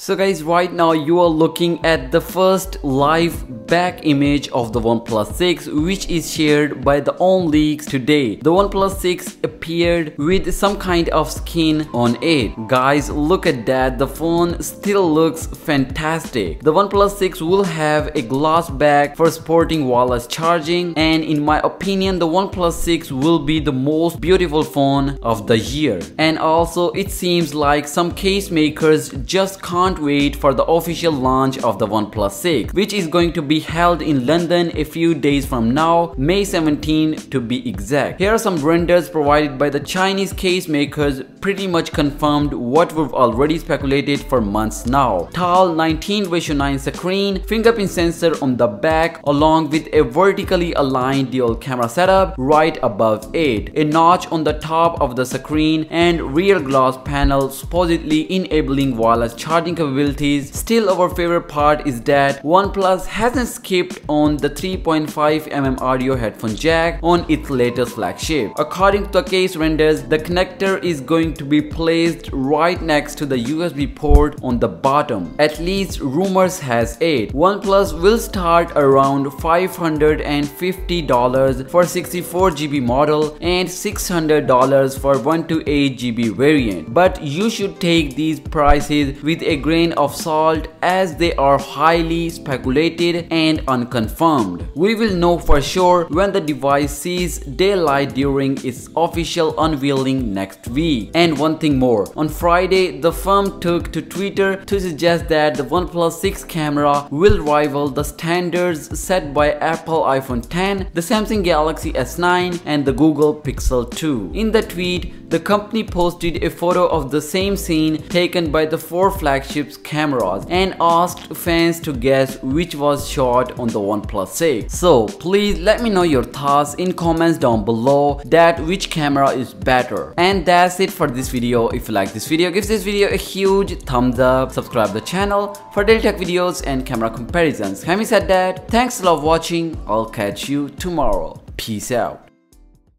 So guys, right now you are looking at the first live back image of the OnePlus 6, which is shared by the own leaks today. The OnePlus 6 appeared with some kind of skin on it. Guys, look at that, the phone still looks fantastic. The OnePlus 6 will have a glass back for sporting wireless charging, and in my opinion the OnePlus 6 will be the most beautiful phone of the year. And also it seems like some case makers just can't wait for the official launch of the OnePlus 6, which is going to be held in London a few days from now, May 17 to be exact. Here are some renders provided by the Chinese case makers, pretty much confirmed what we've already speculated for months now. Tall 19:9 screen, fingerprint sensor on the back along with a vertically aligned dual camera setup right above it, a notch on the top of the screen and rear glass panel supposedly enabling wireless charging capabilities. Still, our favorite part is that OnePlus hasn't skipped on the 3.5mm audio headphone jack on its latest flagship. According to the case renders, the connector is going to be placed right next to the USB port on the bottom. At least rumors has it. OnePlus will start around $550 for 64GB model and $600 for 128GB variant. But you should take these prices with a grain of salt as they are highly speculated and unconfirmed. We will know for sure when the device sees daylight during its official unveiling next week. And one thing more, on Friday the firm took to Twitter to suggest that the OnePlus 6 camera will rival the standards set by Apple iPhone X, the Samsung Galaxy S9 and the Google Pixel 2. In the tweet, the company posted a photo of the same scene taken by the four flagships cameras and asked fans to guess which was shot on the OnePlus 6. So please let me know your thoughts in comments down below that which camera is better. And that's it for this video. If you like this video, give this video a huge thumbs up, subscribe the channel for daily tech videos and camera comparisons. Having said that, thanks a lot for watching. I'll catch you tomorrow. Peace out.